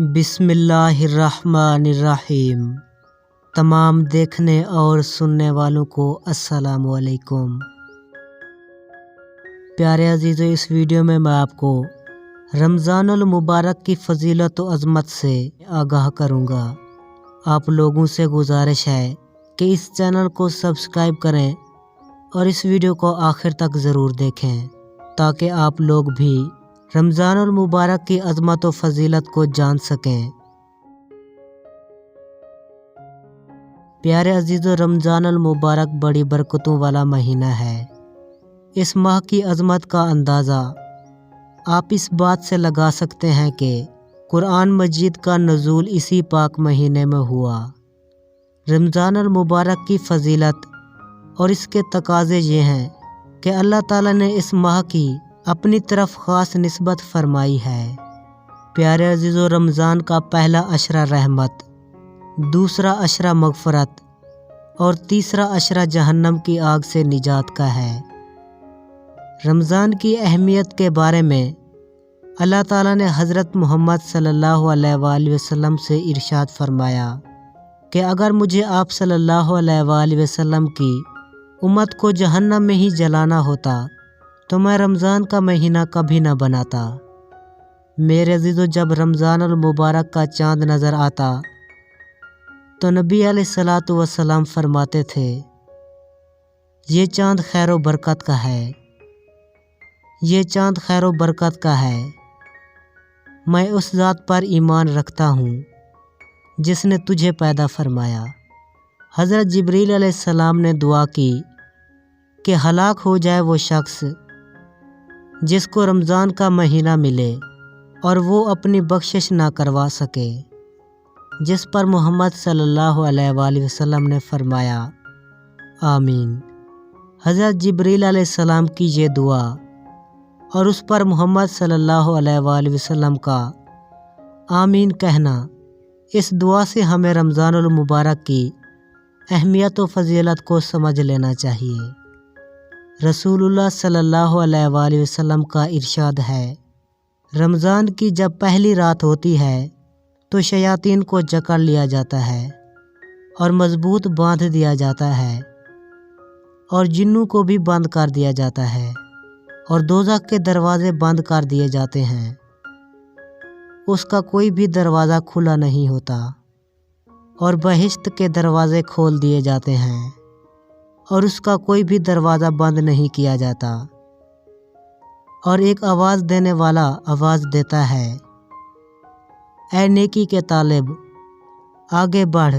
बिस्मिल्लाहिर्रहमानिर्रहीम। तमाम देखने और सुनने वालों को अस्सलाम वालेकुम। प्यारे अजीज़ों, इस वीडियो में मैं आपको रमज़ानुल मुबारक की फ़जीलत व अज़मत से आगाह करूँगा। आप लोगों से गुजारिश है कि इस चैनल को सब्सक्राइब करें और इस वीडियो को आखिर तक ज़रूर देखें ताकि आप लोग भी रमज़ानुल मुबारक की अज़मत व फ़जीलत को जान सकें। प्यारे अजीज़ों, रमज़ानुल मुबारक बड़ी बरकतों वाला महीना है। इस माह की अज़मत का अंदाज़ा आप इस बात से लगा सकते हैं कि कुरान मजीद का नज़ूल इसी पाक महीने में हुआ। रमज़ानुल मुबारक की फ़जीलत और इसके तकाज़े ये हैं कि अल्लाह ताला ने इस माह की अपनी तरफ ख़ास निस्बत फरमाई है। प्यारे अजीज़ों, रमज़ान का पहला अशरा रहमत, दूसरा अशरा मग़फ़रत और तीसरा अशरा जहन्नम की आग से निजात का है। रमज़ान की अहमियत के बारे में अल्लाह ताला ने हज़रत मोहम्मद सल्लल्लाहु अलैहि वसल्लम से इरशाद फरमाया कि अगर मुझे आप सल्लल्लाहु अलैहि वसल्लम की उम्मत को जहन्नम में ही जलाना होता तो मैं रमज़ान का महीना कभी न बनाता। मेरे अज़ीज़ों, जब रमज़ानुल मुबारक का चाँद नज़र आता तो नबी अलैहिस्सलातु वस्सलाम फरमाते थे, ये चाँद खैर व बरकत का है, ये चाँद खैर व बरकत का है। मैं उस ज़ात पर ईमान रखता हूँ जिसने तुझे पैदा फरमाया। हज़रत जिब्रील अलैहिस्सलाम ने दुआ की कि हलाक हो जाए वो शख्स जिसको रमज़ान का महीना मिले और वो अपनी बख्शिश ना करवा सके। जिस पर मोहम्मद सल्लल्लाहु अलैहि वसल्लम ने फरमाया, आमीन। हज़रत जिब्रील अलैहिस्सलाम की ये दुआ और उस पर मोहम्मद सल्लल्लाहु अलैहि वसल्लम का आमीन कहना, इस दुआ से हमें रमज़ानुल मुबारक की अहमियत व फ़जीलत को समझ लेना चाहिए। रसूलुल्लाह सल्लल्लाहु अलैहि वसल्लम का इरशाद है, रमज़ान की जब पहली रात होती है तो शयातीन को जकड़ लिया जाता है और मज़बूत बांध दिया जाता है और जिन्नों को भी बंद कर दिया जाता है और दोज़ख के दरवाज़े बंद कर दिए जाते हैं। उसका कोई भी दरवाज़ा खुला नहीं होता और बहिश्त के दरवाज़े खोल दिए जाते हैं और उसका कोई भी दरवाज़ा बंद नहीं किया जाता। और एक आवाज़ देने वाला आवाज़ देता है, ऐ नेकी के तालिब आगे बढ़,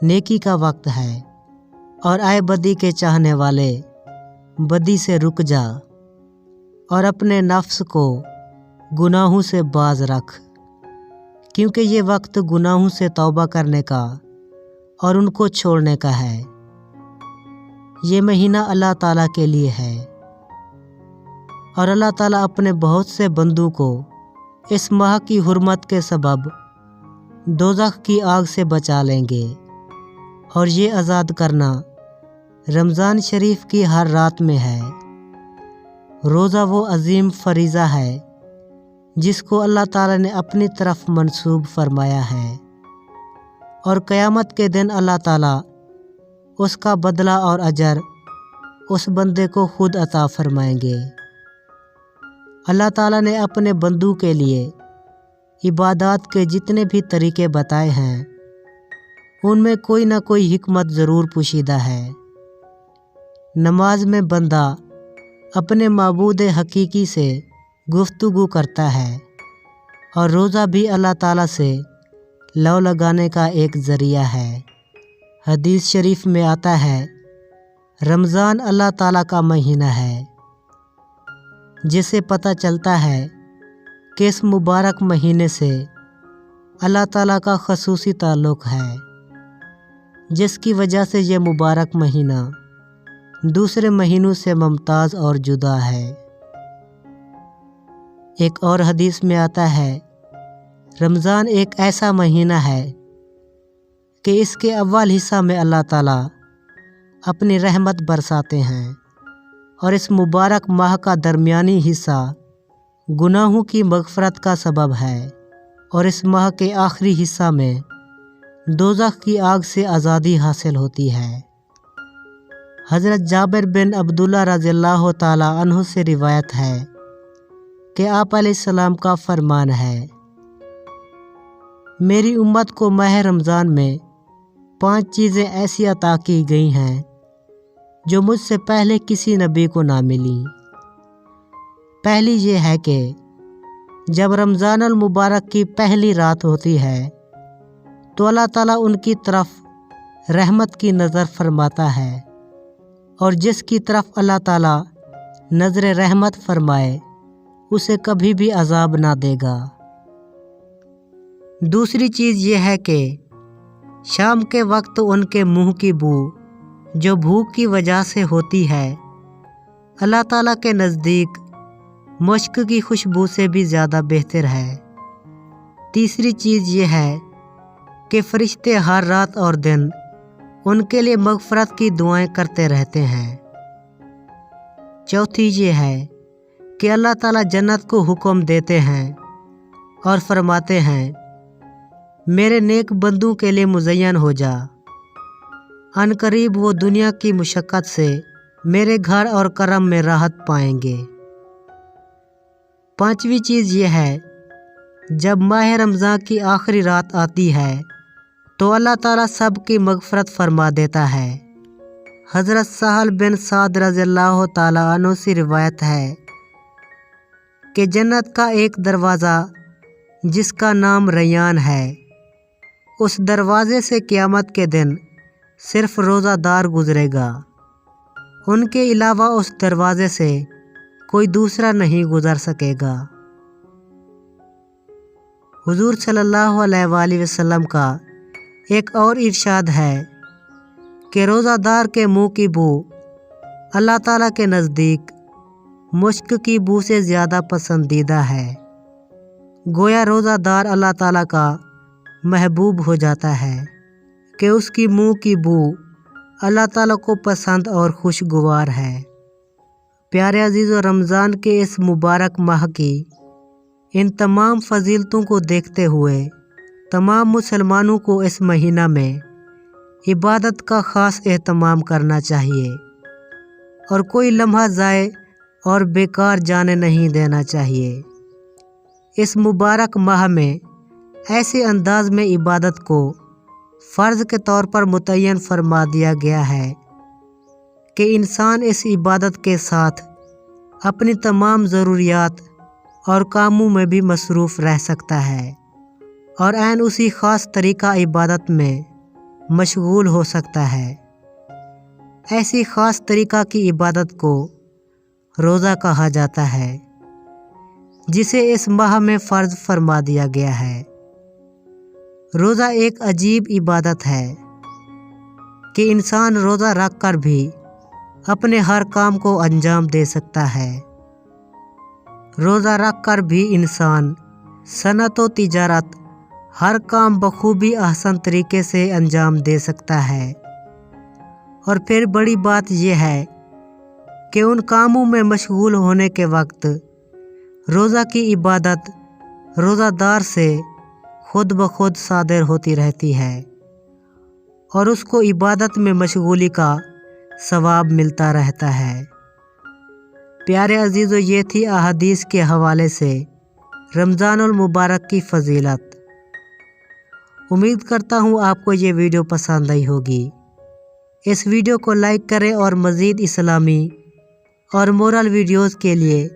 नेकी का वक्त है। और ऐ बदी के चाहने वाले बदी से रुक जा और अपने नफ्स को गुनाहों से बाज रख, क्योंकि ये वक्त गुनाहों से तौबा करने का और उनको छोड़ने का है। ये महीना अल्लाह ताला के लिए है और अल्लाह ताला अपने बहुत से बंदों को इस माह की हुर्मत के सबब दोज़ख की आग से बचा लेंगे। और ये आज़ाद करना रमज़ान शरीफ की हर रात में है। रोज़ा वो अजीम फरीज़ा है जिसको अल्लाह ताला ने अपनी तरफ मंसूब फरमाया है और क़यामत के दिन अल्लाह ताला उसका बदला और अजर उस बंदे को खुद अता फरमाएंगे। अल्लाह ताला ने अपने बंदों के लिए इबादत के जितने भी तरीके बताए हैं उनमें कोई ना कोई हिकमत ज़रूर पोशीदा है। नमाज में बंदा अपने माबूद हकीकी से गुफ्तगू करता है और रोज़ा भी अल्लाह ताला से लौ लगाने का एक ज़रिया है। हदीस शरीफ में आता है, रमज़ान अल्लाह ताला का महीना है, जिसे पता चलता है कि इस मुबारक महीने से अल्लाह ताला का ख़ुसूसी ताल्लुक़ है, जिसकी वजह से ये मुबारक महीना दूसरे महीनों से मुमताज़ और जुदा है। एक और हदीस में आता है, रमज़ान एक ऐसा महीना है कि इसके अव्वल हिस्सा में अल्लाह ताला अपनी रहमत बरसाते हैं और इस मुबारक माह का दरमियानी हिस्सा गुनाहों की मग़फ़रत का सबब है اور اس ماہ کے آخری حصہ میں دوزخ کی آگ سے آزادی حاصل ہوتی ہے۔ حضرت جابر بن عبداللہ رضی اللہ تعالیٰ عنہ سے روایت ہے کہ آپ علیہ السلام کا فرمان ہے، میری امت کو ماہ رمضان میں 5 چیزیں ایسی عطا کی گئی ہیں جو مجھ سے پہلے کسی نبی کو نہ ملیں۔ پہلی یہ ہے کہ جب رمضان المبارک کی پہلی رات ہوتی ہے تو اللہ تعالیٰ ان کی طرف رحمت کی نظر فرماتا ہے، اور جس کی طرف اللہ تعالیٰ نظر رحمت فرمائے اسے کبھی بھی عذاب نہ دے گا۔ دوسری چیز یہ ہے کہ شام کے وقت ان کے منہ کی بو جو بھوک کی وجہ سے ہوتی ہے اللہ تعالیٰ کے نزدیک مشک کی خوشبو سے بھی زیادہ بہتر ہے۔ تیسری چیز یہ ہے کہ فرشتے ہر رات اور دن ان کے لیے مغفرت کی دعائیں کرتے رہتے ہیں۔ چوتھی یہ ہے کہ اللہ تعالیٰ جنت کو حکم دیتے ہیں اور فرماتے ہیں، میرے نیک بندوں کے لیے مزین ہو جا، ان قریب وہ دنیا کی مشقت سے میرے گھر اور کرم میں راحت پائیں گے۔ پانچویں چیز یہ ہے، جب ماہ رمضان کی آخری رات آتی ہے تو اللہ تعالیٰ سب کی مغفرت فرما دیتا ہے۔ حضرت سہل بن سعد رضی اللہ تعالیٰ عنہ سے روایت ہے کہ جنت کا ایک دروازہ جس کا نام ریان ہے، اس دروازے سے قیامت کے دن صرف روزہ دار گزرے گا، ان کے علاوہ اس دروازے سے کوئی دوسرا نہیں گزر سکے گا۔ حضور صلی اللہ علیہ وآلہ وسلم کا ایک اور ارشاد ہے کہ روزہ دار کے منہ کی بو اللہ تعالیٰ کے نزدیک مشک کی بو سے زیادہ پسندیدہ ہے۔ گویا روزہ دار اللہ تعالیٰ کا محبوب ہو جاتا ہے کہ اس کی منہ کی بو اللہ تعالیٰ کو پسند اور خوشگوار ہے۔ پیارے عزیزو، رمضان کے اس مبارک ماہ کی ان تمام فضیلتوں کو دیکھتے ہوئے تمام مسلمانوں کو اس مہینہ میں عبادت کا خاص اہتمام کرنا چاہیے اور کوئی لمحہ ضائع اور بیکار جانے نہیں دینا چاہیے۔ اس مبارک ماہ میں ایسے انداز میں عبادت کو فرض کے طور پر متعین فرما دیا گیا ہے کہ انسان اس عبادت کے ساتھ اپنی تمام ضروریات اور کاموں میں بھی مصروف رہ سکتا ہے اور عین اسی خاص طریقہ عبادت میں مشغول ہو سکتا ہے۔ ایسی خاص طریقہ کی عبادت کو روزہ کہا جاتا ہے، جسے اس ماہ میں فرض فرما دیا گیا ہے۔ روزہ ایک عجیب عبادت ہے کہ انسان روزہ رکھ کر بھی اپنے ہر کام کو انجام دے سکتا ہے۔ روزہ رکھ کر بھی انسان صنعت و تجارت ہر کام بخوبی احسن طریقے سے انجام دے سکتا ہے، اور پھر بڑی بات یہ ہے کہ ان کاموں میں مشغول ہونے کے وقت روزہ کی عبادت روزہ دار سے خود بخود صادر ہوتی رہتی ہے اور اس کو عبادت میں مشغولی کا ثواب ملتا رہتا ہے۔ پیارے عزیزو، یہ تھی احادیث کے حوالے سے رمضان المبارک کی فضیلت۔ امید کرتا ہوں آپ کو یہ ویڈیو پسند آئی ہوگی۔ اس ویڈیو کو لائک کریں اور مزید اسلامی اور مورل ویڈیوز کے لیے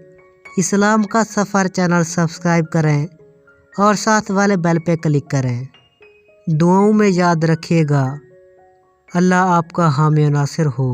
اسلام کا سفر چینل سبسکرائب کریں اور ساتھ والے بیل پہ کلک کریں۔ دعاؤں میں یاد رکھیے گا۔ اللہ آپ کا حامی و ناصر ہو۔